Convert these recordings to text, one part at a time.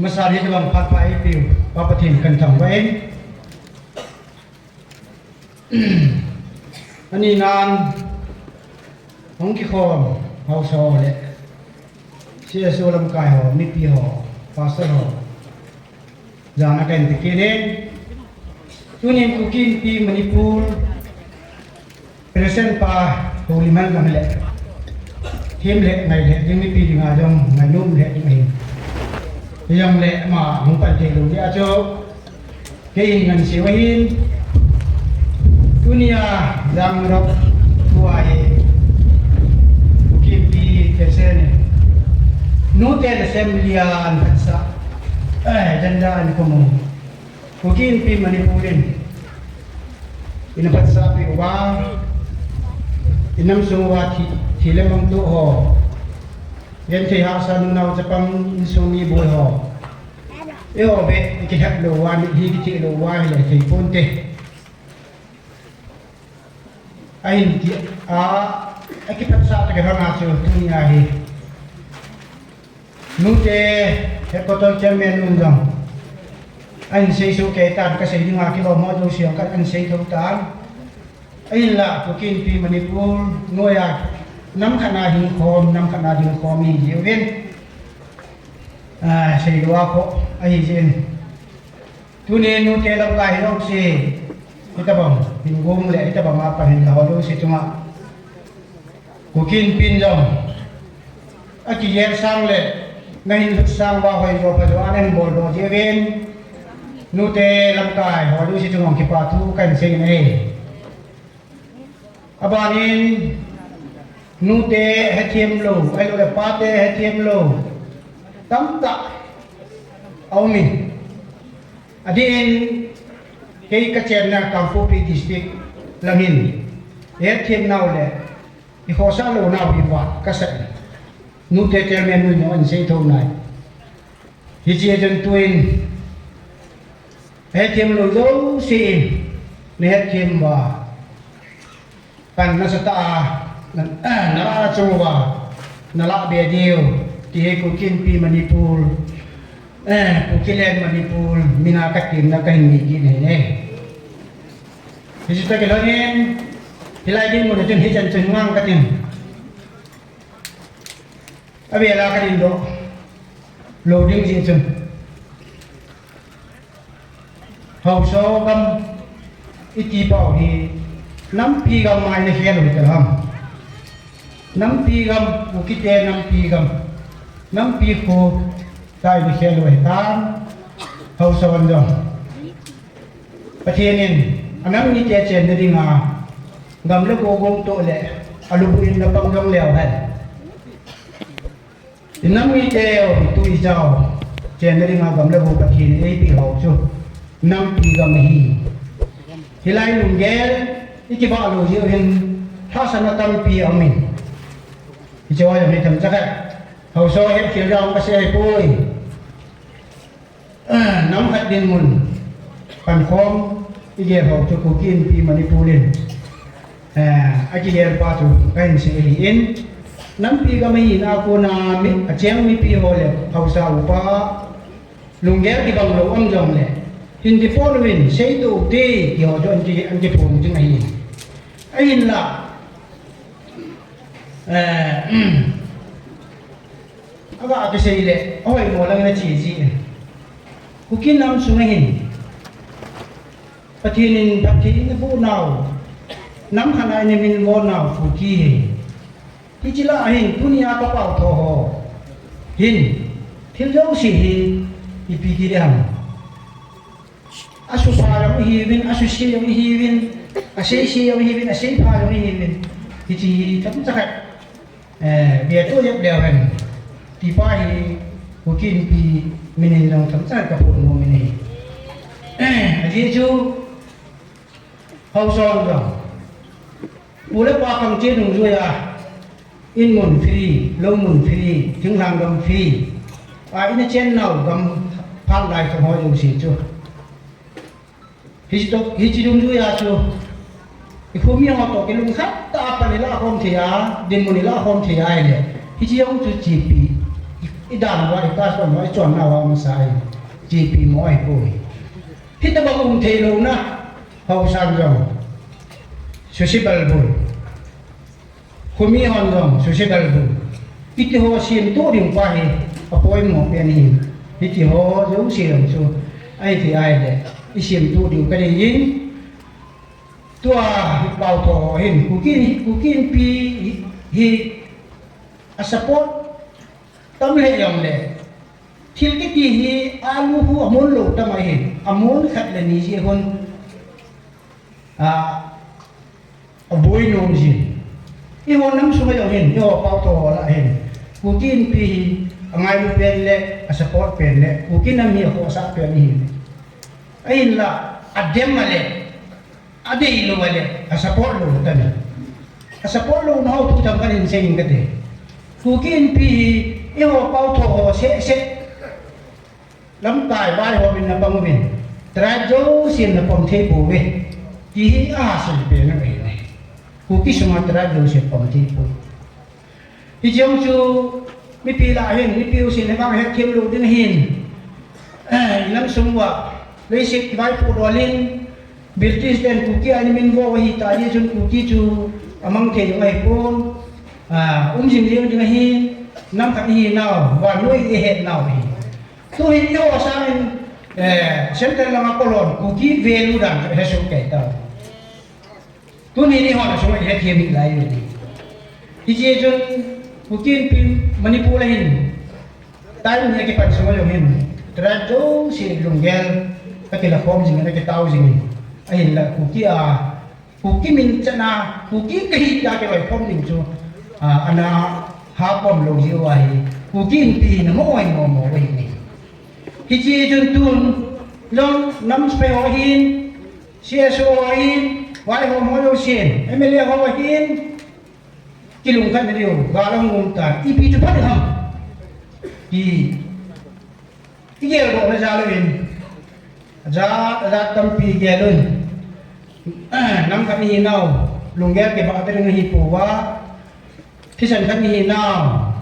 มาสาธิตลองพัดไปปิวปะปะทิมกันทำไว้อันนี้งานของกิคอมเฮาซอแหละเสียสูลำกายหอมิปีหอฟาสหอจานักเรียนตะกี้นี้ตัวนี้กูกินปีมณีปูรเปรเซนปาโฮลิมันกันแหละทีมเละไงเละยังไม่ปีงาจงไงนุ่มเละยังไงยังเละมาหงปันเทลุที่อาโจเกี่ยงเงินเสียไว้หินตัวนี้ดังรบตัวไอ้กูกินปีเปรเซนนูเตลเซมเลียนพัสดุจันดาอันนี้ก็มึงกูกินปีมันนี่พูดอินพัสดุปีว่าอินน้ำสูงว่าที่เล่มตัวห่อยันที่หาสานุนเอาจะปังอินสูมีบุยห่อเออเบะที่หักโลวานี่ที่ที่โลวาเลยที่ปุ่นเตะไอ้ที่ไอ้ที่พัสดุที่เขาหน้าสูงตัวนี้ไอ้นู่นเจ้าก็ต้องเชื่อเมนูจังอันเสียสุขเกตันก็เสียดิ้งอาคิดว่าหมอดูเสียกันอันเสียทุกตานไอ้ละพวกกินปีมันนี่พูดง่วยน้ำขนาดหินคอมน้ำขนาดหินคอมมีเยอะเว้นเสียว่าพอไอ้เจนทุเรียนนู่นเจ้าเราไล่เราเสียที่ตะบังหินกงเลยที่ตะบังมาปะหินเราดูสิจังหวะพวกกินปีนจังไอ้ที่แย่สร้างเลยในสร้างว่าหอยโจปัจจุบันนั้นบอลโดเจเวนนูเตลำกายหอดูสิจงองคิปาทูกันเสียงเออบานินนูเตเฮทียมโลไอโลเดปาเตเฮทียมโลตั้มตะเอามิอดีนเฮกเจนนาคัมฟูปีดิสติกลังหินเฮทียมนาวเลยอีโคซาโลนาวบิวัดกษัตริย์นูเตเตเมนุนอันเซโทนายฮิจิเอจันตุอินเฮทียมโลโซซีเนเฮทียมว่ากันนัสตานาราจังหวะนาลาเบียเดียวที่ให้กูกินปีมณีปูรกูกินเล่นมณีปูรมินาคัดกินนักหินมีกินเนี่ยฮิจิตะกิโลเนี่ยที่ไล่ดิ้งมันจนฮิจันจนว่างกันเนี่ยอาเวลากันโดโหลดิ้งจริงๆเขาโซ่กันอิจิเป่าที่น้ำปีกัมไม่ในเขียนหรือจะทำน้ำปีกัมอุกิเตน้ำปีกัมน้ำปีโคได้ในเขียนหรือตามเขาสวรรค์จังประเทศนี้อันนั้นมีเจเจนดิ้งอ่ะกำเล็กโกงโตเลยอาลูบินนับปังจังเลี้ยวให้น้ำมีเจ้าตุยเจ้าเจนดิ้งอ่ะกำเล็กโกประเทศนี้ปีเขาชูน้ำปีกัมฮีที่ไล่ลุงเกลที่คิดว่าเราเยอะเห็นถ้าสนับตั้งปีอามินที่จะว่าอย่างนี้ทำจักรเขาโซ่เห็ดเขียวดำก็เสียให้ปุ้ยน้ำขัดดินมุนปั่นคอมที่เกี่ยวกับจุกกินปีมันนี่ปูลินอาจีเอร์ปาตุเป็นเสียหินน้ำปีก็ไม่หินอากูนามิเจียงมีปีโฮเลยเขาสาวป้าลุงเกลที่บังโลอัมจอมเลยหินที่พอลวินเสียดูตีที่เขาจะอันที่ผมจึงไอ้หินไอ้หินละอาว่าก็เสียเลยเอาไว้หมดแล้วนะจีกูกินน้ำสุนัขหินปฏิทินพูดน่าวน้ำขนาดนี้มินโมน่าวฟูกี้ที่จิละหินทุนียากระเป๋าทอหินที่เจ้าสิหินที่ปีกีเดียมอาสุภายังไม่หิวินอาสุชียังไม่หิวินอาเซชียังไม่หิวินอาเซพายังไม่หิวินที่จีทำจักรเบียร์ตัวเย็บเดียวกันที่ป้ายกูกินปีมินิลองทำจักรกับผมโมมินิอาจีจูเขาสอนเราบุรุษปากังเจนุ่งด้วยอินมุนฟรีลงมุนฟรีถึงทางกำฟรีอินเจนเอากำพันได้ทั้งหมดอยู่สิจูฮิจินุ่งด้วยจูอีกคนมีเอาตัวกิลุงขัดตาปนิลาคอมเทียดินมุนิลาคอมเทียเลยฮิจิยงจูจีปี อีดานว่าอีกาส่วนว่าจวนนาว่ามันใส่ GP หมอยปุยที่ตะบังเทโลนะเฮาซันจงสุชิบัลบุคุมีฮอนจงสุชิบัลบุพิธีโฮชิมตัวดิ่งไปอภัยหมอเป็นหินพิธีโฮจะอุเสียงชูไอ้ที่ไอ้เด็กอิชิมตัวดิ่งก็ได้ยินตัวเป่าทอเห็นกูกินปีฮีอาสปอร์ตตั้มเลยยังเลยที่ที่ที่อาลูหัวมุนลูกทำไมเห็นอามุนขัดเลยนี่สิคนบุยนมสิอีคนน้ำสมัยยังเห็นย่อเป่าทอละเห็นกูกินปีไงลูกเป็นเลยอาสปอร์ตเป็นเลยกูกินน้ำมีหัวสักเป็นหินไอ้ละอัดเดมมาเลยada ilu wale asaport lu tani asaport lu no tu tam kan insane kate kukin pi e ho pau tho se lam tai vai ho min na pang min tra jo sin na pom the bu we ki a sul pe na be ne kuki suma tra jo se pom the bu i jong chu mi pi la hin mi pi sin na bang he kem lu din hin lam sumwa le se vai pu dolin British dan kuki ani min go hi ta ye jun kuki chu amang ke jo ai pon jing jing ding hi nam khat hi naw wa noi e het naw hi tu hi yo sa min center la ma kolon kuki velu dan he so ke ta tu ni ho na so he ke mi lai ni hi je jun kuki pin manipur la hin tai ni ke pat so yo hin tra jo si lunggel ka ke la khom jing na ke tau jing ai là kuki min chana kuki kahi ta ke vai phom ning chu ana ha pom lo ji wa hi kuki pi na mo wai ni hi ji jun tun long nam spe ho hin cso ho hin wai ho mo lo sin mla ho hin kilung kan ni ro ga long ngum ta pi chu pat ham ki ge ro na ja lo in ra tâm pi ge luôn năm khát ni nào lùng ghé cái bạc tên người phụ quá thì sản khát ni nào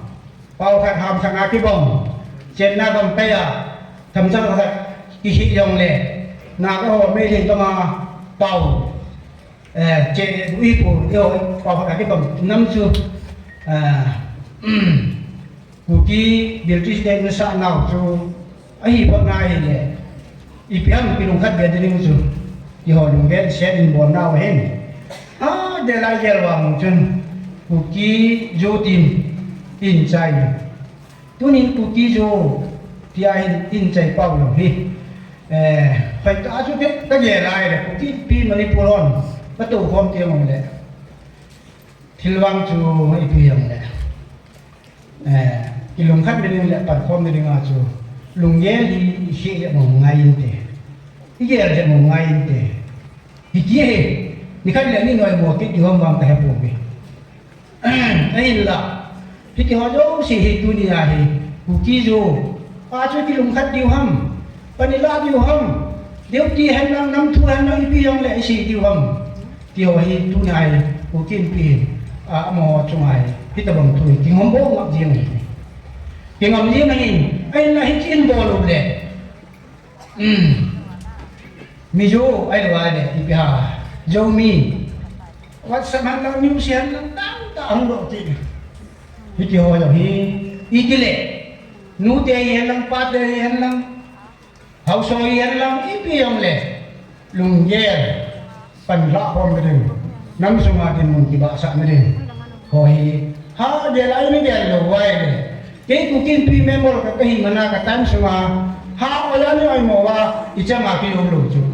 bao khát hàm khát ngã cái bông trên na bông tay thầm chắc là cái hị dòng lệ na cái hồ mê lên cho mà bao trên uy phụ yêu bao khát cái bông năm chưa cụ kí điều trị đến nó sao nào cho ấy bác ngay lệ ipiam pinung khat be dening chu ki ho lung gen set in bon naw hen de la gel wang chun ku ki jo tin in chai tunin ku ki jo ti ai in chai pau lo hi phải ta chu ke ta ge lai le ku ki pi manipuron pa tu khom te mong le thilwang chu ipiam le ki lung khat dening le par khom dening a chu lung ge hi le mong ngai in te cái gì là một ngày thế thì kia thì khách lại đi nói một cái điều mà ta hiểu được ấy là thì họ đâu sẽ hiểu dunia thì cụ kia rồi cho cái lùng khách điều hâm vanilla điều hâm điều gì hắn đang nắm thu hắn đang đi ông lại sẽ điều hâm điều hiểu dunia cụ kia thì mà trong này thì ta bằng tuổi thì không bố ngọc riêng này thì ngọc riêng này ấy là hết chuyện bò luôn đấy mi jo ai lo ai de ipi ha jo mi wat sama lang mi sian lang ta ang do ti hi ho jo hi ikile nu te yen lang pa te yen lang hau so yen lang ipi yong le lung ye pan la hom de nam suma tin mun ki ba sa me de ho hi ha de lai ni de lo wai de ke ku kin pi memor ka hi mana ka tan suma ha oya ni ai mo wa ichama ki lo lo chu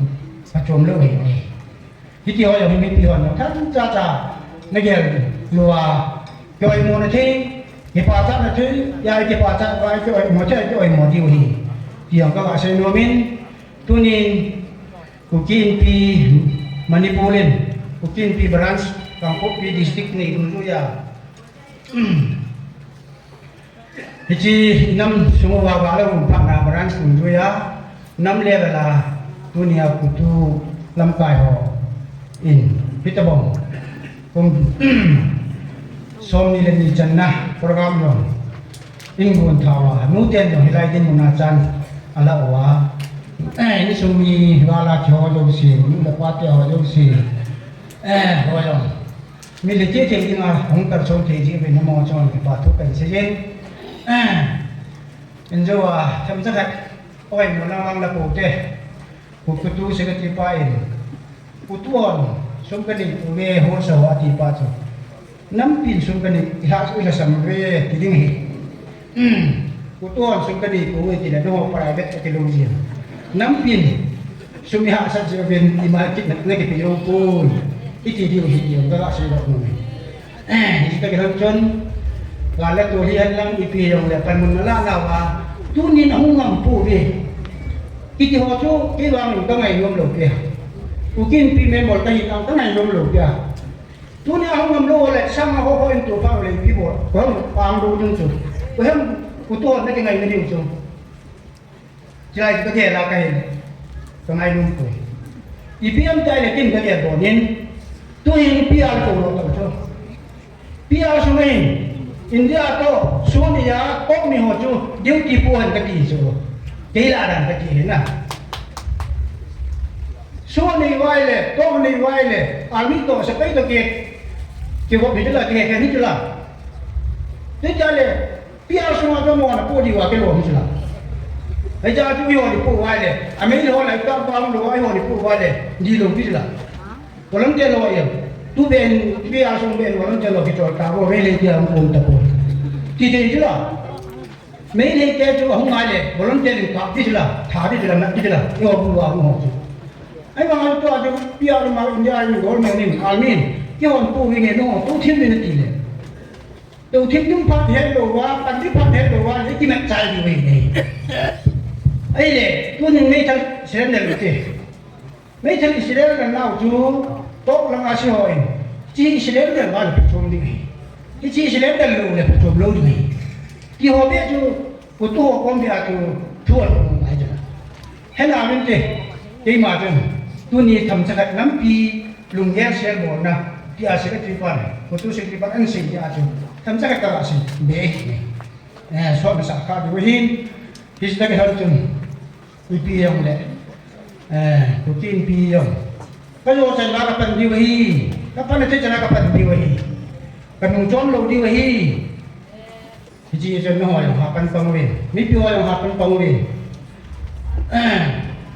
chôm lỡ hình thì tiêu giờ mình tiêu nó thắt cha nó kêu lùa kêu ai mua nó thế cái phá chắc nó thế ya cái phá chắc vai kêu ai mua chơi kêu ai mua tiêu thì tiêu các bạn xem nó mình tu nên kukin pi Manipurin kukin pi branch kampung pi district ni dulu ya Hiji 6 semua wala umpak na branch dulu ya 6 level lah dunia kutu lampai ho in pitabong kung som ni len ni jannah program yon ingun thawa nu ten jo hilai din muna chan ala wa ni sumi wala kho jo si nu la pa te ho jo si ho jo mi le che che dinga hong tar chong the ji be namo chon ki pa thu kan se jen enjo wa tham sa khat oi mo na mang la pu te pu ku tu se ka ti pa in pu tu on som ka ni pu me ho sa wa ti pa chu nam pin som ka ni ha su la sam ve ti ding hi pu tu on som ka ni pu ti la no private ke lo ji nam pin som ha sa je ben i ma ki na ke pi ro pu iti di hi yo ga sa ro no ni ta ke han chon wa la to hi han lang i pi yo le pan mun la la wa tu ni na hu ngam pu ve iti ho chu ki wang ta ngai yom lo ke u kin pi me mol ta hi ta ngai yom lo ke tu ni hu ngam lo le sang ho ho in tu pa le pi bo ko pang do jung chu ko hem ku to na ke ngai ni chu chai ko the la ka hin ta ngai lum ko i pi am tai le kin ka le bo nin tu hin pi al ko lo ka chu pi al su mai India to Sonia kok ni ho chu diu ti pu han ka ti chu ke la dan ka ti na Soni wai le to ni wai le ami to sa kai to ke wo bi la ke ni chu la te ja le pia su ma to mo na pu di wa ke lo ni chu la ai ja tu yo ni pu wai le ami ni ho la ta pa lo wai ho ni pu wai le di lo bi la ko lang de lo ye tu ben pia su ben wo lang de lo ki to ta wo ve le dia mo ta pu ti de chu la mấy này cái chỗ không ai để bảo lắm tiền thả đi là thả đi là nặng đi là yêu bu vào không học ấy mà anh cho cho bia mà anh ra anh gọi mình nên almin cái hòn tu cái nó tu thiên về tỷ lệ đầu thiên chúng phát hiện đồ qua bắt đi phát hiện đồ qua lấy cái mặt trái gì vậy này ấy để tôi nên mấy thằng sẽ làm được gì mấy thằng sẽ làm nào chú tốt lắm à hội chỉ sẽ làm được là chôm đi cái chỉ sẽ làm được là chôm lâu điที่หัวเบี้ยจูกูตัวก้มเบี้ยจูทั่วลงไปจ้ะเห็นอะไรมั้ยที่มาจนตัวนี้ทำสักน้ำปีลุงแย่เสียบ่นะที่อาศัยที่บ้านกูตัวสิ่งที่บ้านอันสิ่งที่อาจจะทำสักกระไรสิ่งเบี้ยสอนภาษาข้าวดูหินที่สิ่งที่เขาจนวิปียงเลยกูกินปียงก็โยนใส่ลากระปันดีวิกระปันที่จะลากระปันดีวิกันนุ่งจอมลงดีวิที่จะไม่ห่อยังหาปันปังเวไม่พิวยังหาปันปังเว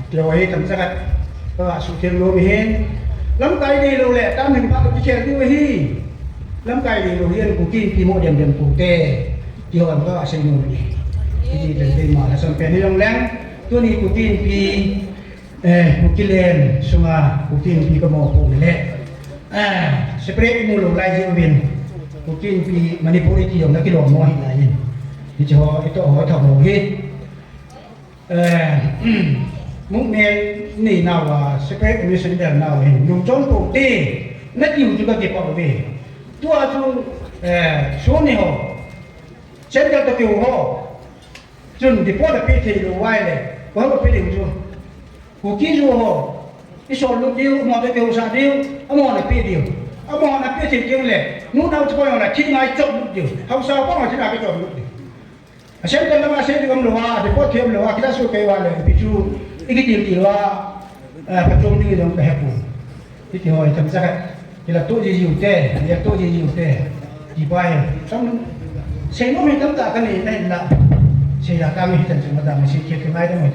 เดี๋ยวไว้ทำสักก็สุเทียนโลมิเห็นลำไก่ดีโลแหละตามหนึ่งพักที่เชียร์ที่ไว้ที่ลำไก่ดีโลเฮียนกูกินพีโมเดียมกูเต้ที่หัวมันก็อาศัยโน่นที่จะเป็นมาแล้วส่วนเป็นที่โรงแรมตัวนี้กูกินพีกูกินเลนสมากูกินพีกระบอกกูนี่แหละสเปรย์มูโลไลจิโอวินกูกินปีมันนี่พูดที่ยงนักกิโลมอหินายที่จะไอ้ตัวหอยทองโลหิตมุกเมนนี่นาวสเปกมีสัญญาณนาวเห็นนุ่งจนปกตินักอยู่จุดเก็บเอาไว้ตัวจูช่วงนี้เหรอเช่นกันตะกี้เหรอจนที่พอจะพิธีรู้ไว้เลยว่าเราพิธีจูกูกินจูเหรอที่สอนลูกเดียวมอเตอร์เดียวสาเดียวเอามอนะพิธีเอามอนะพิธีเกี่ยวเลยนู้นเอาจะไปเอาอะไรที่ไหนจบลูกเดียวเขาสาวก็มาที่ไหนก็จบลูกเดียวเช่นกันแล้วมาเช่นที่กำลังว่าที่พอเทียมเลยว่าคิดว่าสู้กันว่าเลยพิจูอีกทีที่ว่าประชุมที่ตรงกับผู้ที่หอยทำสักที่ละตัวจีอยู่เต้ที่ตัวจีอยู่เต้ที่ไปสองเสียงมันมีตั้งแต่กันนี่นั่นละเสียงการมีแต่จังหวะมันเสียงเกี่ยวกับไม่ได้หมด